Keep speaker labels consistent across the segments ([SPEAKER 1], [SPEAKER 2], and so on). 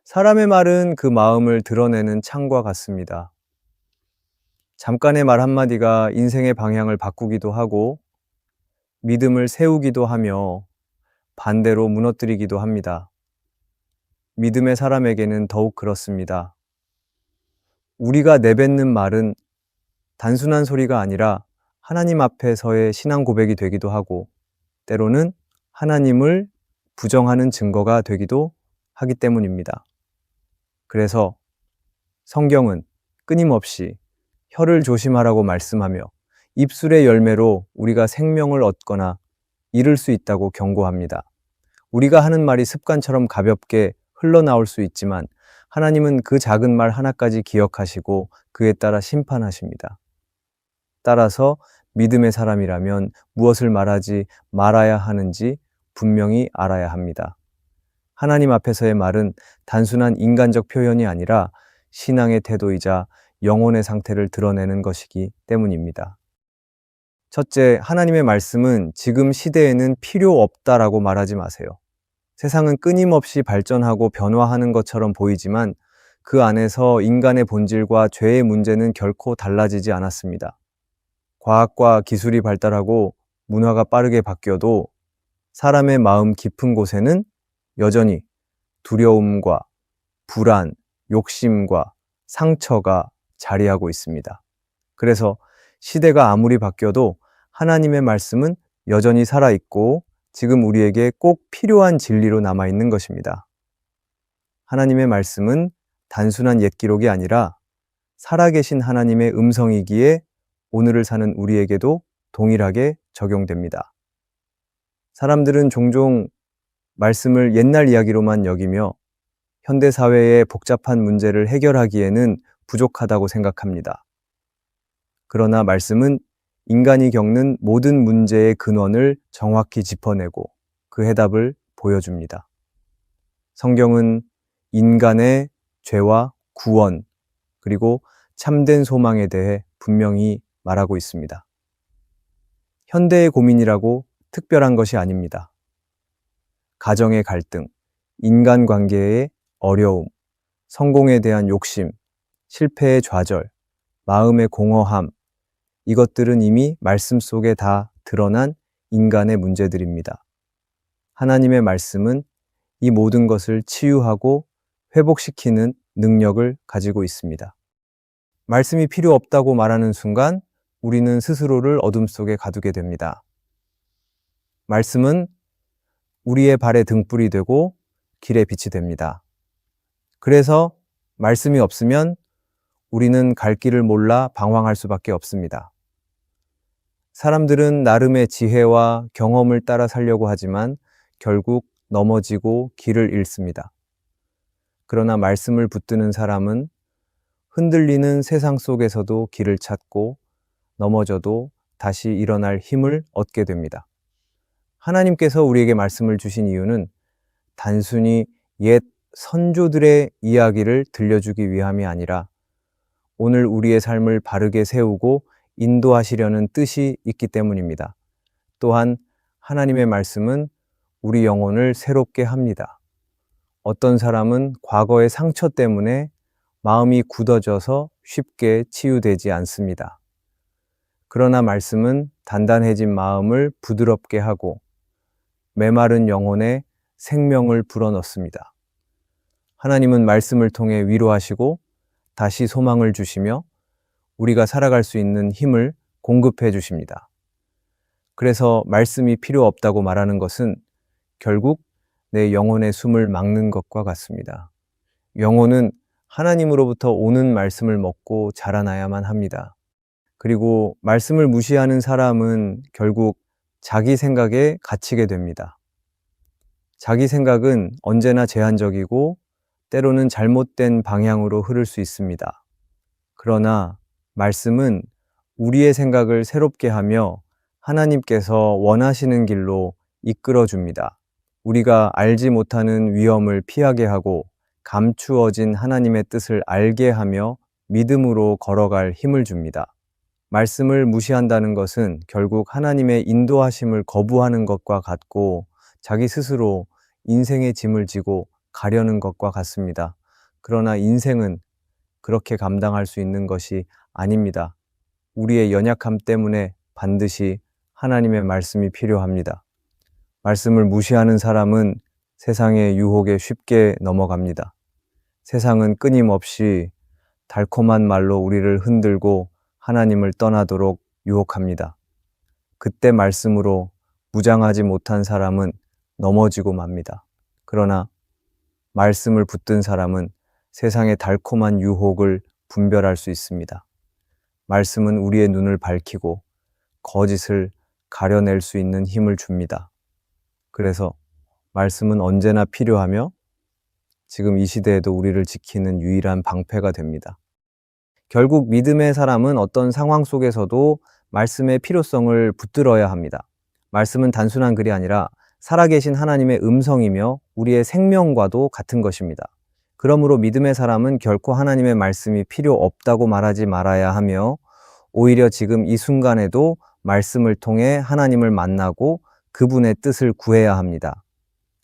[SPEAKER 1] 사람의 말은 그 마음을 드러내는 창과 같습니다. 잠깐의 말 한마디가 인생의 방향을 바꾸기도 하고 믿음을 세우기도 하며 반대로 무너뜨리기도 합니다. 믿음의 사람에게는 더욱 그렇습니다. 우리가 내뱉는 말은 단순한 소리가 아니라 하나님 앞에서의 신앙 고백이 되기도 하고 때로는 하나님을 부정하는 증거가 되기도 하기 때문입니다. 그래서 성경은 끊임없이 혀를 조심하라고 말씀하며 입술의 열매로 우리가 생명을 얻거나 잃을 수 있다고 경고합니다. 우리가 하는 말이 습관처럼 가볍게 흘러나올 수 있지만 하나님은 그 작은 말 하나까지 기억하시고 그에 따라 심판하십니다. 따라서 믿음의 사람이라면 무엇을 말하지 말아야 하는지 분명히 알아야 합니다. 하나님 앞에서의 말은 단순한 인간적 표현이 아니라 신앙의 태도이자 영혼의 상태를 드러내는 것이기 때문입니다. 첫째, 하나님의 말씀은 지금 시대에는 필요 없다라고 말하지 마세요. 세상은 끊임없이 발전하고 변화하는 것처럼 보이지만 그 안에서 인간의 본질과 죄의 문제는 결코 달라지지 않았습니다. 과학과 기술이 발달하고 문화가 빠르게 바뀌어도 사람의 마음 깊은 곳에는 여전히 두려움과 불안, 욕심과 상처가 자리하고 있습니다. 그래서 시대가 아무리 바뀌어도 하나님의 말씀은 여전히 살아있고 지금 우리에게 꼭 필요한 진리로 남아있는 것입니다. 하나님의 말씀은 단순한 옛 기록이 아니라 살아계신 하나님의 음성이기에 오늘을 사는 우리에게도 동일하게 적용됩니다. 사람들은 종종 말씀을 옛날 이야기로만 여기며 현대사회의 복잡한 문제를 해결하기에는 부족하다고 생각합니다. 그러나 말씀은 인간이 겪는 모든 문제의 근원을 정확히 짚어내고 그 해답을 보여줍니다. 성경은 인간의 죄와 구원, 그리고 참된 소망에 대해 분명히 말하고 있습니다. 현대의 고민이라고 특별한 것이 아닙니다. 가정의 갈등, 인간관계의 어려움, 성공에 대한 욕심, 실패의 좌절, 마음의 공허함, 이것들은 이미 말씀 속에 다 드러난 인간의 문제들입니다. 하나님의 말씀은 이 모든 것을 치유하고 회복시키는 능력을 가지고 있습니다. 말씀이 필요 없다고 말하는 순간 우리는 스스로를 어둠 속에 가두게 됩니다. 말씀은 우리의 발의 등불이 되고 길의 빛이 됩니다. 그래서 말씀이 없으면 우리는 갈 길을 몰라 방황할 수밖에 없습니다. 사람들은 나름의 지혜와 경험을 따라 살려고 하지만 결국 넘어지고 길을 잃습니다. 그러나 말씀을 붙드는 사람은 흔들리는 세상 속에서도 길을 찾고 넘어져도 다시 일어날 힘을 얻게 됩니다. 하나님께서 우리에게 말씀을 주신 이유는 단순히 옛 선조들의 이야기를 들려주기 위함이 아니라 오늘 우리의 삶을 바르게 세우고 인도하시려는 뜻이 있기 때문입니다. 또한 하나님의 말씀은 우리 영혼을 새롭게 합니다. 어떤 사람은 과거의 상처 때문에 마음이 굳어져서 쉽게 치유되지 않습니다. 그러나 말씀은 단단해진 마음을 부드럽게 하고 메마른 영혼에 생명을 불어넣습니다. 하나님은 말씀을 통해 위로하시고 다시 소망을 주시며 우리가 살아갈 수 있는 힘을 공급해 주십니다. 그래서 말씀이 필요 없다고 말하는 것은 결국 내 영혼의 숨을 막는 것과 같습니다. 영혼은 하나님으로부터 오는 말씀을 먹고 자라나야만 합니다. 그리고 말씀을 무시하는 사람은 결국 자기 생각에 갇히게 됩니다. 자기 생각은 언제나 제한적이고 때로는 잘못된 방향으로 흐를 수 있습니다. 그러나 말씀은 우리의 생각을 새롭게 하며 하나님께서 원하시는 길로 이끌어 줍니다. 우리가 알지 못하는 위험을 피하게 하고 감추어진 하나님의 뜻을 알게 하며 믿음으로 걸어갈 힘을 줍니다. 말씀을 무시한다는 것은 결국 하나님의 인도하심을 거부하는 것과 같고 자기 스스로 인생의 짐을 지고 가려는 것과 같습니다. 그러나 인생은 그렇게 감당할 수 있는 것이 아닙니다. 우리의 연약함 때문에 반드시 하나님의 말씀이 필요합니다. 말씀을 무시하는 사람은 세상의 유혹에 쉽게 넘어갑니다. 세상은 끊임없이 달콤한 말로 우리를 흔들고 하나님을 떠나도록 유혹합니다. 그때 말씀으로 무장하지 못한 사람은 넘어지고 맙니다. 그러나 말씀을 붙든 사람은 세상의 달콤한 유혹을 분별할 수 있습니다. 말씀은 우리의 눈을 밝히고 거짓을 가려낼 수 있는 힘을 줍니다. 그래서 말씀은 언제나 필요하며 지금 이 시대에도 우리를 지키는 유일한 방패가 됩니다. 결국 믿음의 사람은 어떤 상황 속에서도 말씀의 필요성을 붙들어야 합니다. 말씀은 단순한 글이 아니라 살아계신 하나님의 음성이며 우리의 생명과도 같은 것입니다. 그러므로 믿음의 사람은 결코 하나님의 말씀이 필요 없다고 말하지 말아야 하며 오히려 지금 이 순간에도 말씀을 통해 하나님을 만나고 그분의 뜻을 구해야 합니다.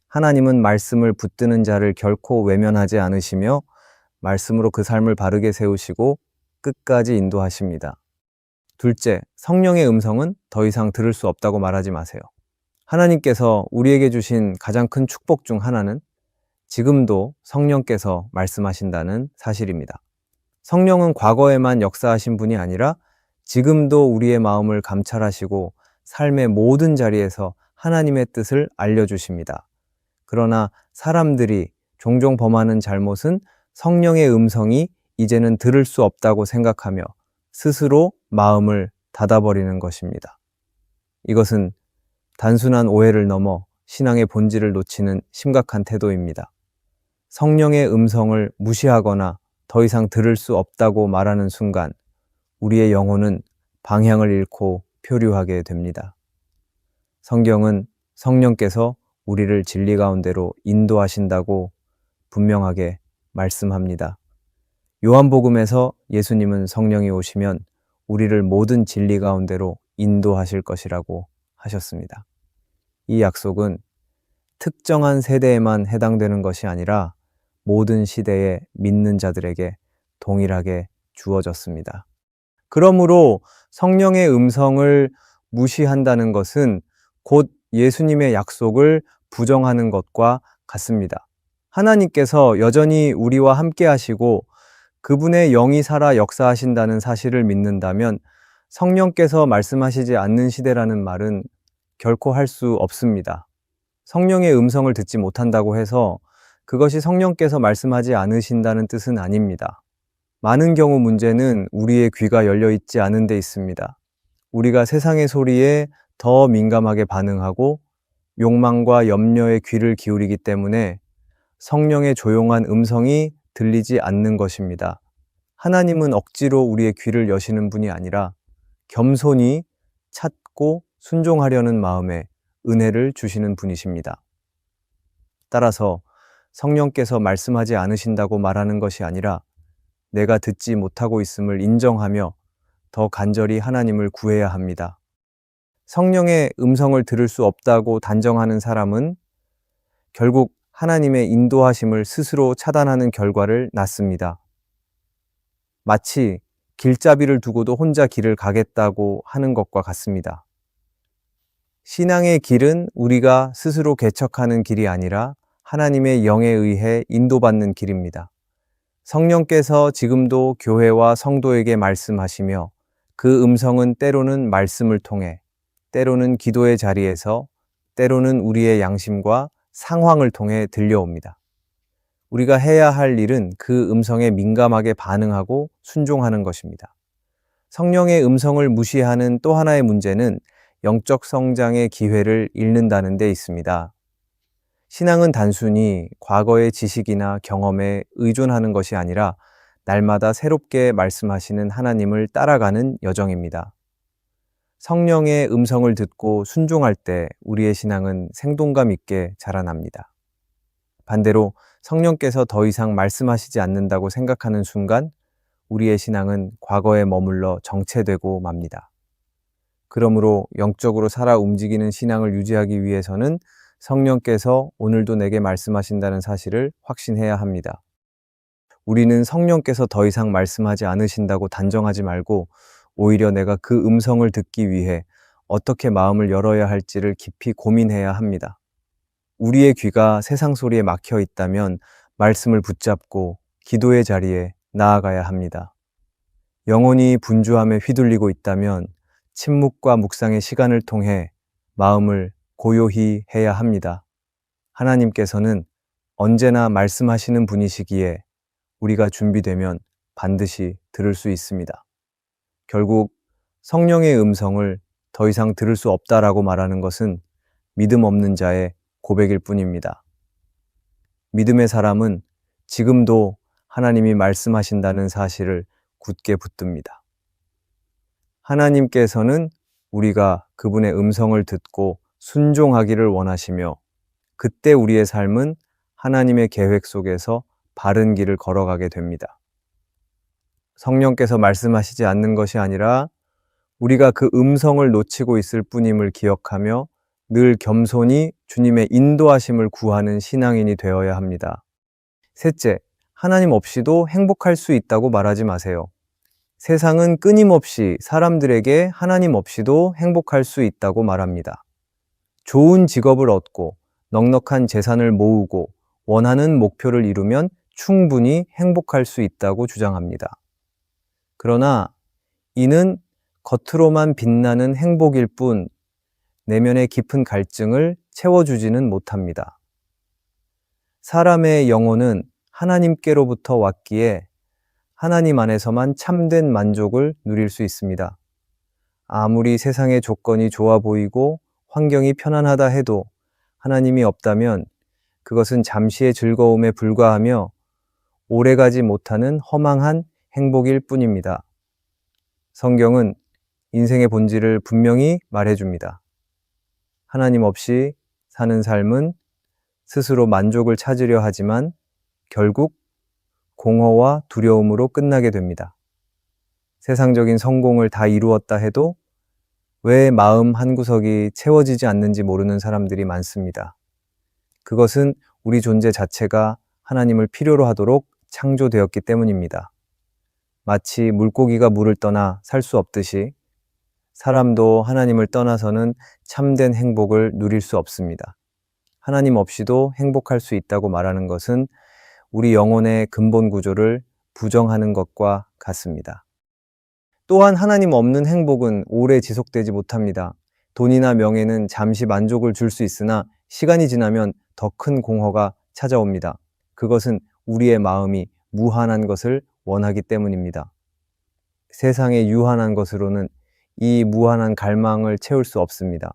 [SPEAKER 1] 하나님은 말씀을 붙드는 자를 결코 외면하지 않으시며 말씀으로 그 삶을 바르게 세우시고 끝까지 인도하십니다. 둘째, 성령의 음성은 더 이상 들을 수 없다고 말하지 마세요. 하나님께서 우리에게 주신 가장 큰 축복 중 하나는 지금도 성령께서 말씀하신다는 사실입니다. 성령은 과거에만 역사하신 분이 아니라 지금도 우리의 마음을 감찰하시고 삶의 모든 자리에서 하나님의 뜻을 알려주십니다. 그러나 사람들이 종종 범하는 잘못은 성령의 음성이 이제는 들을 수 없다고 생각하며 스스로 마음을 닫아버리는 것입니다. 이것은 단순한 오해를 넘어 신앙의 본질을 놓치는 심각한 태도입니다. 성령의 음성을 무시하거나 더 이상 들을 수 없다고 말하는 순간 우리의 영혼은 방향을 잃고 표류하게 됩니다. 성경은 성령께서 우리를 진리 가운데로 인도하신다고 분명하게 말씀합니다. 요한복음에서 예수님은 성령이 오시면 우리를 모든 진리 가운데로 인도하실 것이라고 하셨습니다. 이 약속은 특정한 세대에만 해당되는 것이 아니라 모든 시대의 믿는 자들에게 동일하게 주어졌습니다. 그러므로 성령의 음성을 무시한다는 것은 곧 예수님의 약속을 부정하는 것과 같습니다. 하나님께서 여전히 우리와 함께 하시고 그분의 영이 살아 역사하신다는 사실을 믿는다면 성령께서 말씀하시지 않는 시대라는 말은 결코 할 수 없습니다. 성령의 음성을 듣지 못한다고 해서 그것이 성령께서 말씀하지 않으신다는 뜻은 아닙니다. 많은 경우 문제는 우리의 귀가 열려 있지 않은 데 있습니다. 우리가 세상의 소리에 더 민감하게 반응하고 욕망과 염려에 귀를 기울이기 때문에 성령의 조용한 음성이 들리지 않는 것입니다. 하나님은 억지로 우리의 귀를 여시는 분이 아니라 겸손히 찾고 순종하려는 마음에 은혜를 주시는 분이십니다. 따라서 성령께서 말씀하지 않으신다고 말하는 것이 아니라 내가 듣지 못하고 있음을 인정하며 더 간절히 하나님을 구해야 합니다. 성령의 음성을 들을 수 없다고 단정하는 사람은 결국 하나님의 인도하심을 스스로 차단하는 결과를 낳습니다. 마치 길잡이를 두고도 혼자 길을 가겠다고 하는 것과 같습니다. 신앙의 길은 우리가 스스로 개척하는 길이 아니라 하나님의 영에 의해 인도받는 길입니다. 성령께서 지금도 교회와 성도에게 말씀하시며 그 음성은 때로는 말씀을 통해, 때로는 기도의 자리에서, 때로는 우리의 양심과 상황을 통해 들려옵니다. 우리가 해야 할 일은 그 음성에 민감하게 반응하고 순종하는 것입니다. 성령의 음성을 무시하는 또 하나의 문제는 영적 성장의 기회를 잃는다는 데 있습니다. 신앙은 단순히 과거의 지식이나 경험에 의존하는 것이 아니라 날마다 새롭게 말씀하시는 하나님을 따라가는 여정입니다. 성령의 음성을 듣고 순종할 때 우리의 신앙은 생동감 있게 자라납니다. 반대로 성령께서 더 이상 말씀하시지 않는다고 생각하는 순간 우리의 신앙은 과거에 머물러 정체되고 맙니다. 그러므로 영적으로 살아 움직이는 신앙을 유지하기 위해서는 성령께서 오늘도 내게 말씀하신다는 사실을 확신해야 합니다. 우리는 성령께서 더 이상 말씀하지 않으신다고 단정하지 말고 오히려 내가 그 음성을 듣기 위해 어떻게 마음을 열어야 할지를 깊이 고민해야 합니다. 우리의 귀가 세상 소리에 막혀 있다면 말씀을 붙잡고 기도의 자리에 나아가야 합니다. 영혼이 분주함에 휘둘리고 있다면 침묵과 묵상의 시간을 통해 마음을 고요히 해야 합니다. 하나님께서는 언제나 말씀하시는 분이시기에 우리가 준비되면 반드시 들을 수 있습니다. 결국 성령의 음성을 더 이상 들을 수 없다라고 말하는 것은 믿음 없는 자의 고백일 뿐입니다. 믿음의 사람은 지금도 하나님이 말씀하신다는 사실을 굳게 붙듭니다. 하나님께서는 우리가 그분의 음성을 듣고 순종하기를 원하시며 그때 우리의 삶은 하나님의 계획 속에서 바른 길을 걸어가게 됩니다. 성령께서 말씀하시지 않는 것이 아니라 우리가 그 음성을 놓치고 있을 뿐임을 기억하며 늘 겸손히 주님의 인도하심을 구하는 신앙인이 되어야 합니다. 셋째, 하나님 없이도 행복할 수 있다고 말하지 마세요. 세상은 끊임없이 사람들에게 하나님 없이도 행복할 수 있다고 말합니다. 좋은 직업을 얻고 넉넉한 재산을 모으고 원하는 목표를 이루면 충분히 행복할 수 있다고 주장합니다. 그러나 이는 겉으로만 빛나는 행복일 뿐 내면의 깊은 갈증을 채워주지는 못합니다. 사람의 영혼은 하나님께로부터 왔기에 하나님 안에서만 참된 만족을 누릴 수 있습니다. 아무리 세상의 조건이 좋아 보이고 환경이 편안하다 해도 하나님이 없다면 그것은 잠시의 즐거움에 불과하며 오래가지 못하는 허망한 행복일 뿐입니다. 성경은 인생의 본질을 분명히 말해줍니다. 하나님 없이 사는 삶은 스스로 만족을 찾으려 하지만 결국 공허와 두려움으로 끝나게 됩니다. 세상적인 성공을 다 이루었다 해도 왜 마음 한구석이 채워지지 않는지 모르는 사람들이 많습니다. 그것은 우리 존재 자체가 하나님을 필요로 하도록 창조되었기 때문입니다. 마치 물고기가 물을 떠나 살 수 없듯이 사람도 하나님을 떠나서는 참된 행복을 누릴 수 없습니다. 하나님 없이도 행복할 수 있다고 말하는 것은 우리 영혼의 근본 구조를 부정하는 것과 같습니다. 또한 하나님 없는 행복은 오래 지속되지 못합니다. 돈이나 명예는 잠시 만족을 줄 수 있으나 시간이 지나면 더 큰 공허가 찾아옵니다. 그것은 우리의 마음이 무한한 것을 원하기 때문입니다. 세상의 유한한 것으로는 이 무한한 갈망을 채울 수 없습니다.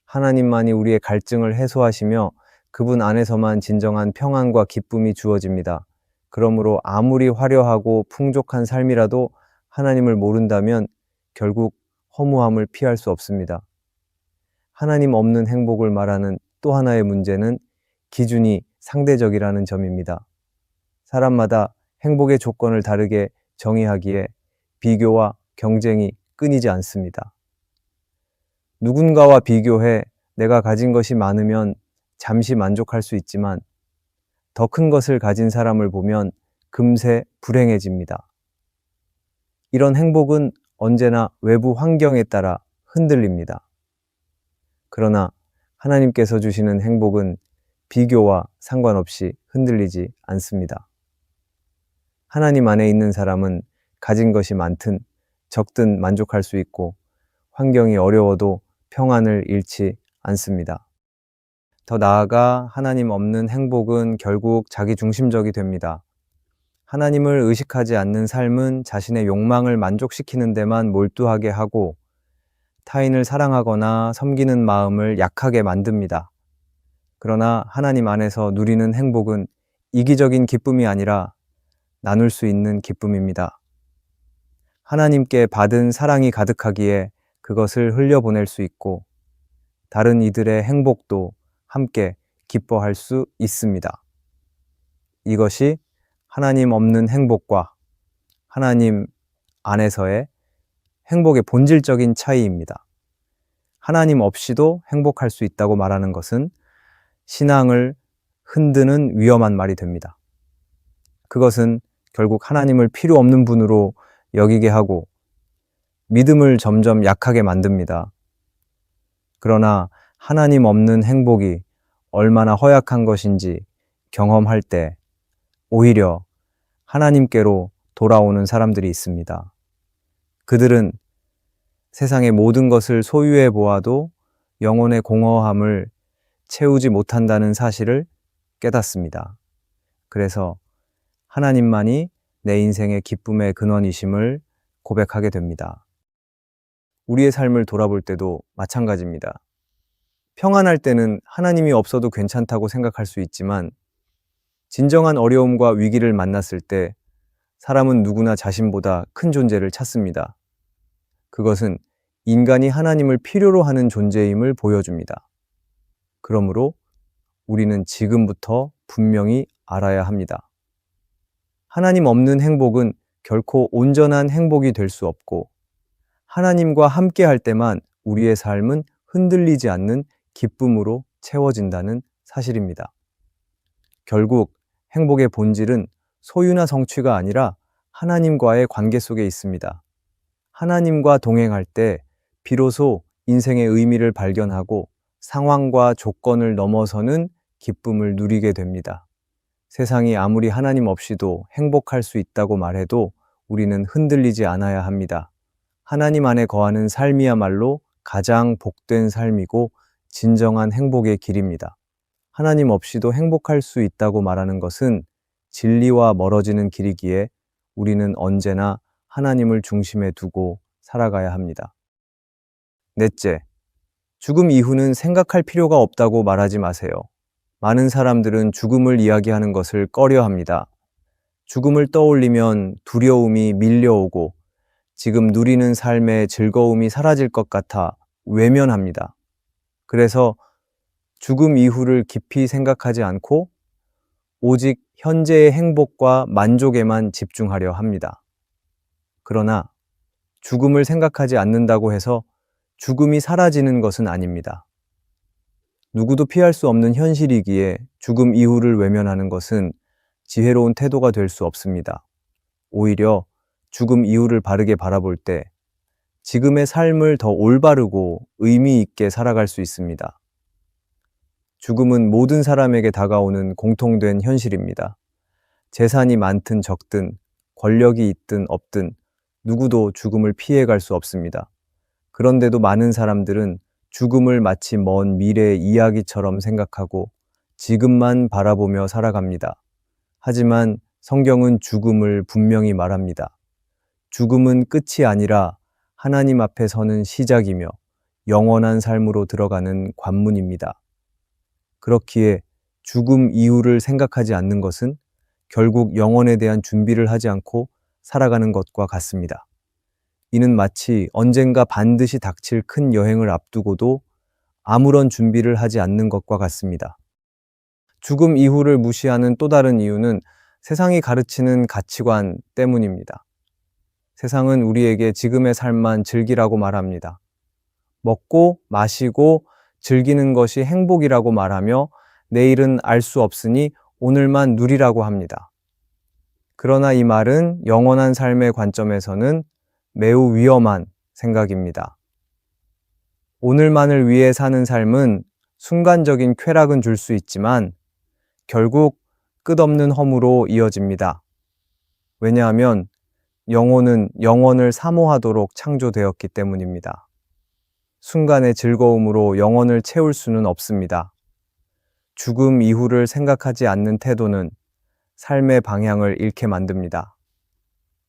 [SPEAKER 1] 하나님만이 우리의 갈증을 해소하시며 그분 안에서만 진정한 평안과 기쁨이 주어집니다. 그러므로 아무리 화려하고 풍족한 삶이라도 하나님을 모른다면 결국 허무함을 피할 수 없습니다. 하나님 없는 행복을 말하는 또 하나의 문제는 기준이 상대적이라는 점입니다. 사람마다 행복의 조건을 다르게 정의하기에 비교와 경쟁이 끊이지 않습니다. 누군가와 비교해 내가 가진 것이 많으면 잠시 만족할 수 있지만 더 큰 것을 가진 사람을 보면 금세 불행해집니다. 이런 행복은 언제나 외부 환경에 따라 흔들립니다. 그러나 하나님께서 주시는 행복은 비교와 상관없이 흔들리지 않습니다. 하나님 안에 있는 사람은 가진 것이 많든 적든 만족할 수 있고 환경이 어려워도 평안을 잃지 않습니다. 더 나아가 하나님 없는 행복은 결국 자기중심적이 됩니다. 하나님을 의식하지 않는 삶은 자신의 욕망을 만족시키는 데만 몰두하게 하고 타인을 사랑하거나 섬기는 마음을 약하게 만듭니다. 그러나 하나님 안에서 누리는 행복은 이기적인 기쁨이 아니라 나눌 수 있는 기쁨입니다. 하나님께 받은 사랑이 가득하기에 그것을 흘려보낼 수 있고 다른 이들의 행복도 함께 기뻐할 수 있습니다. 이것이 하나님 없는 행복과 하나님 안에서의 행복의 본질적인 차이입니다. 하나님 없이도 행복할 수 있다고 말하는 것은 신앙을 흔드는 위험한 말이 됩니다. 그것은 결국 하나님을 필요 없는 분으로 여기게 하고 믿음을 점점 약하게 만듭니다. 그러나 하나님 없는 행복이 얼마나 허약한 것인지 경험할 때 오히려 하나님께로 돌아오는 사람들이 있습니다. 그들은 세상의 모든 것을 소유해 보아도 영혼의 공허함을 채우지 못한다는 사실을 깨닫습니다. 그래서 하나님만이 내 인생의 기쁨의 근원이심을 고백하게 됩니다. 우리의 삶을 돌아볼 때도 마찬가지입니다. 평안할 때는 하나님이 없어도 괜찮다고 생각할 수 있지만 진정한 어려움과 위기를 만났을 때 사람은 누구나 자신보다 큰 존재를 찾습니다. 그것은 인간이 하나님을 필요로 하는 존재임을 보여줍니다. 그러므로 우리는 지금부터 분명히 알아야 합니다. 하나님 없는 행복은 결코 온전한 행복이 될 수 없고 하나님과 함께 할 때만 우리의 삶은 흔들리지 않는 기쁨으로 채워진다는 사실입니다. 결국 행복의 본질은 소유나 성취가 아니라 하나님과의 관계 속에 있습니다. 하나님과 동행할 때 비로소 인생의 의미를 발견하고 상황과 조건을 넘어서는 기쁨을 누리게 됩니다. 세상이 아무리 하나님 없이도 행복할 수 있다고 말해도 우리는 흔들리지 않아야 합니다. 하나님 안에 거하는 삶이야말로 가장 복된 삶이고 진정한 행복의 길입니다. 하나님 없이도 행복할 수 있다고 말하는 것은 진리와 멀어지는 길이기에 우리는 언제나 하나님을 중심에 두고 살아가야 합니다. 넷째, 죽음 이후는 생각할 필요가 없다고 말하지 마세요. 많은 사람들은 죽음을 이야기하는 것을 꺼려합니다. 죽음을 떠올리면 두려움이 밀려오고 지금 누리는 삶의 즐거움이 사라질 것 같아 외면합니다. 그래서 죽음 이후를 깊이 생각하지 않고 오직 현재의 행복과 만족에만 집중하려 합니다. 그러나 죽음을 생각하지 않는다고 해서 죽음이 사라지는 것은 아닙니다. 누구도 피할 수 없는 현실이기에 죽음 이후를 외면하는 것은 지혜로운 태도가 될 수 없습니다. 오히려 죽음 이후를 바르게 바라볼 때 지금의 삶을 더 올바르고 의미 있게 살아갈 수 있습니다. 죽음은 모든 사람에게 다가오는 공통된 현실입니다. 재산이 많든 적든, 권력이 있든 없든 누구도 죽음을 피해갈 수 없습니다. 그런데도 많은 사람들은 죽음을 마치 먼 미래의 이야기처럼 생각하고 지금만 바라보며 살아갑니다. 하지만 성경은 죽음을 분명히 말합니다. 죽음은 끝이 아니라 하나님 앞에 서는 시작이며 영원한 삶으로 들어가는 관문입니다. 그렇기에 죽음 이후를 생각하지 않는 것은 결국 영혼에 대한 준비를 하지 않고 살아가는 것과 같습니다. 이는 마치 언젠가 반드시 닥칠 큰 여행을 앞두고도 아무런 준비를 하지 않는 것과 같습니다. 죽음 이후를 무시하는 또 다른 이유는 세상이 가르치는 가치관 때문입니다. 세상은 우리에게 지금의 삶만 즐기라고 말합니다. 먹고 마시고 즐기는 것이 행복이라고 말하며 내일은 알 수 없으니 오늘만 누리라고 합니다. 그러나 이 말은 영원한 삶의 관점에서는 매우 위험한 생각입니다. 오늘만을 위해 사는 삶은 순간적인 쾌락은 줄 수 있지만 결국 끝없는 허무로 이어집니다. 왜냐하면 영혼은 영원을 사모하도록 창조되었기 때문입니다. 순간의 즐거움으로 영혼을 채울 수는 없습니다. 죽음 이후를 생각하지 않는 태도는 삶의 방향을 잃게 만듭니다.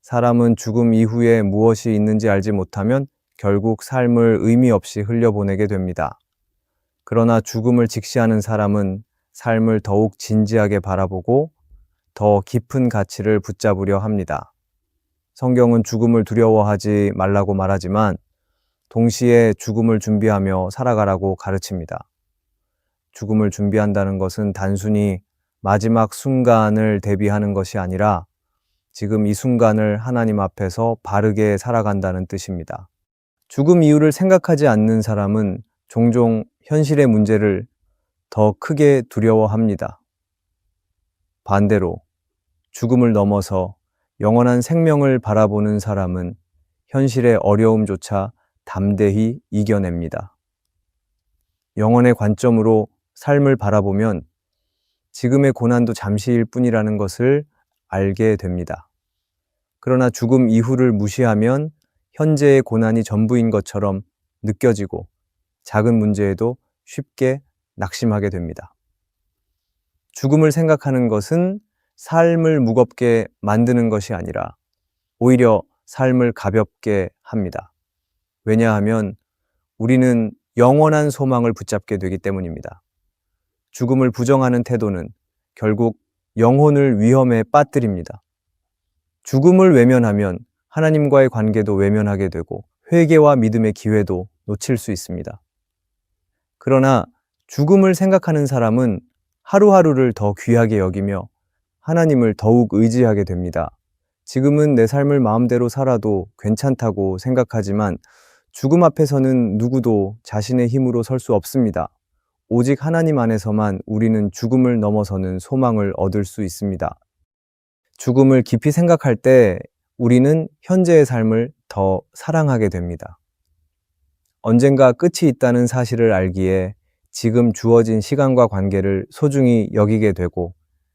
[SPEAKER 1] 사람은 죽음 이후에 무엇이 있는지 알지 못하면 결국 삶을 의미 없이 흘려보내게 됩니다. 그러나 죽음을 직시하는 사람은 삶을 더욱 진지하게 바라보고 더 깊은 가치를 붙잡으려 합니다. 성경은 죽음을 두려워하지 말라고 말하지만 동시에 죽음을 준비하며 살아가라고 가르칩니다. 죽음을 준비한다는 것은 단순히 마지막 순간을 대비하는 것이 아니라 지금 이 순간을 하나님 앞에서 바르게 살아간다는 뜻입니다. 죽음 이후를 생각하지 않는 사람은 종종 현실의 문제를 더 크게 두려워합니다. 반대로 죽음을 넘어서 영원한 생명을 바라보는 사람은 현실의 어려움조차 담대히 이겨냅니다. 영원의 관점으로 삶을 바라보면 지금의 고난도 잠시일 뿐이라는 것을 알게 됩니다. 그러나 죽음 이후를 무시하면 현재의 고난이 전부인 것처럼 느껴지고 작은 문제에도 쉽게 낙심하게 됩니다. 죽음을 생각하는 것은 삶을 무겁게 만드는 것이 아니라 오히려 삶을 가볍게 합니다. 왜냐하면 우리는 영원한 소망을 붙잡게 되기 때문입니다. 죽음을 부정하는 태도는 결국 영혼을 위험에 빠뜨립니다. 죽음을 외면하면 하나님과의 관계도 외면하게 되고 회개와 믿음의 기회도 놓칠 수 있습니다. 그러나 죽음을 생각하는 사람은 하루하루를 더 귀하게 여기며 하나님을 더욱 의지하게 됩니다. 지금은 내 삶을 마음대로 살아도 괜찮다고 생각하지만 죽음 앞에서는 누구도 자신의 힘으로 설 수 없습니다. 오직 하나님 안에서만 우리는 죽음을 넘어서는 소망을 얻을 수 있습니다. 죽음을 깊이 생각할 때 우리는 현재의 삶을 더 사랑하게 됩니다. 언젠가 끝이 있다는 사실을 알기에 지금 주어진 시간과 관계를 소중히 여기게 되고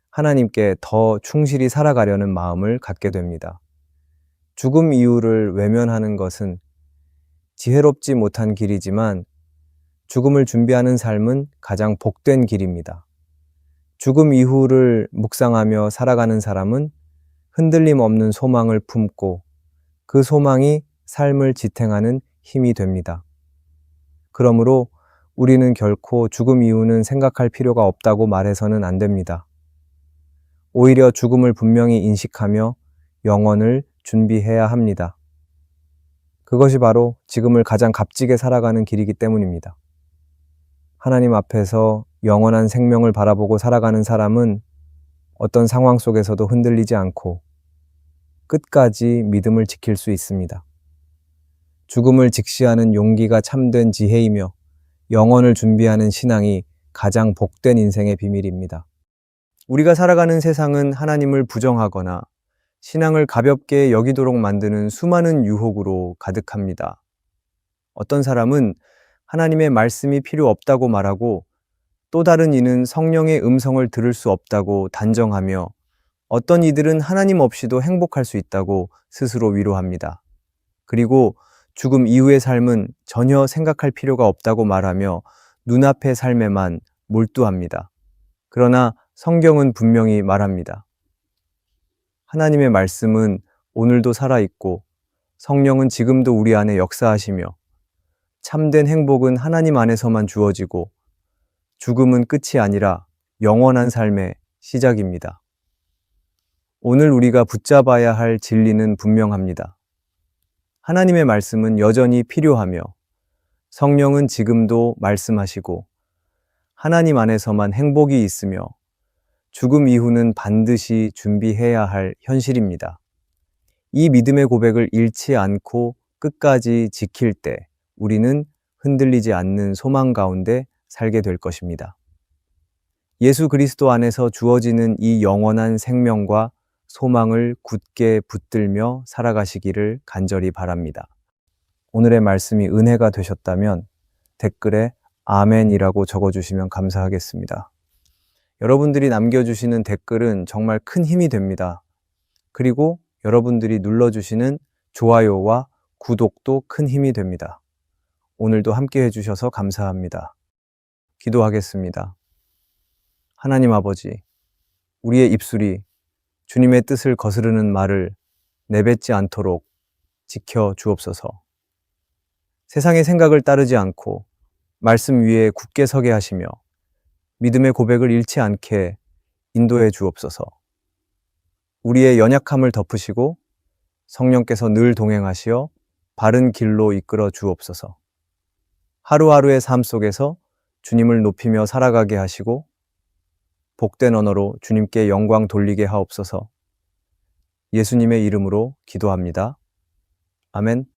[SPEAKER 1] 하나님께 더 충실히 살아가려는 마음을 갖게 됩니다. 죽음 이후를 외면하는 것은 지혜롭지 못한 길이지만 죽음을 준비하는 삶은 가장 복된 길입니다. 죽음 이후를 묵상하며 살아가는 사람은 흔들림 없는 소망을 품고 그 소망이 삶을 지탱하는 힘이 됩니다. 그러므로 우리는 결코 죽음 이후는 생각할 필요가 없다고 말해서는 안 됩니다. 오히려 죽음을 분명히 인식하며 영원을 준비해야 합니다. 그것이 바로 지금을 가장 값지게 살아가는 길이기 때문입니다. 하나님 앞에서 영원한 생명을 바라보고 살아가는 사람은 어떤 상황 속에서도 흔들리지 않고 끝까지 믿음을 지킬 수 있습니다. 죽음을 직시하는 용기가 참된 지혜이며 영원을 준비하는 신앙이 가장 복된 인생의 비밀입니다. 우리가 살아가는 세상은 하나님을 부정하거나 신앙을 가볍게 여기도록 만드는 수많은 유혹으로 가득합니다. 어떤 사람은 하나님의 말씀이 필요 없다고 말하고 또 다른 이는 성령의 음성을 들을 수 없다고 단정하며 어떤 이들은 하나님 없이도 행복할 수 있다고 스스로 위로합니다. 그리고 죽음 이후의 삶은 전혀 생각할 필요가 없다고 말하며 눈앞의 삶에만 몰두합니다. 그러나 성경은 분명히 말합니다. 하나님의 말씀은 오늘도 살아있고 성령은 지금도 우리 안에 역사하시며 참된 행복은 하나님 안에서만 주어지고 죽음은 끝이 아니라 영원한 삶의 시작입니다. 오늘 우리가 붙잡아야 할 진리는 분명합니다. 하나님의 말씀은 여전히 필요하며 성령은 지금도 말씀하시고 하나님 안에서만 행복이 있으며 죽음 이후는 반드시 준비해야 할 현실입니다. 이 믿음의 고백을 잃지 않고 끝까지 지킬 때 우리는 흔들리지 않는 소망 가운데 살게 될 것입니다. 예수 그리스도 안에서 주어지는 이 영원한 생명과 소망을 굳게 붙들며 살아가시기를 간절히 바랍니다. 오늘의 말씀이 은혜가 되셨다면 댓글에 아멘이라고 적어주시면 감사하겠습니다. 여러분들이 남겨주시는 댓글은 정말 큰 힘이 됩니다. 그리고 여러분들이 눌러주시는 좋아요와 구독도 큰 힘이 됩니다. 오늘도 함께 해주셔서 감사합니다. 기도하겠습니다. 하나님 아버지, 우리의 입술이 주님의 뜻을 거스르는 말을 내뱉지 않도록 지켜 주옵소서. 세상의 생각을 따르지 않고 말씀 위에 굳게 서게 하시며 믿음의 고백을 잃지 않게 인도해 주옵소서. 우리의 연약함을 덮으시고 성령께서 늘 동행하시어 바른 길로 이끌어 주옵소서. 하루하루의 삶 속에서 주님을 높이며 살아가게 하시고 복된 언어로 주님께 영광 돌리게 하옵소서. 예수님의 이름으로 기도합니다. 아멘.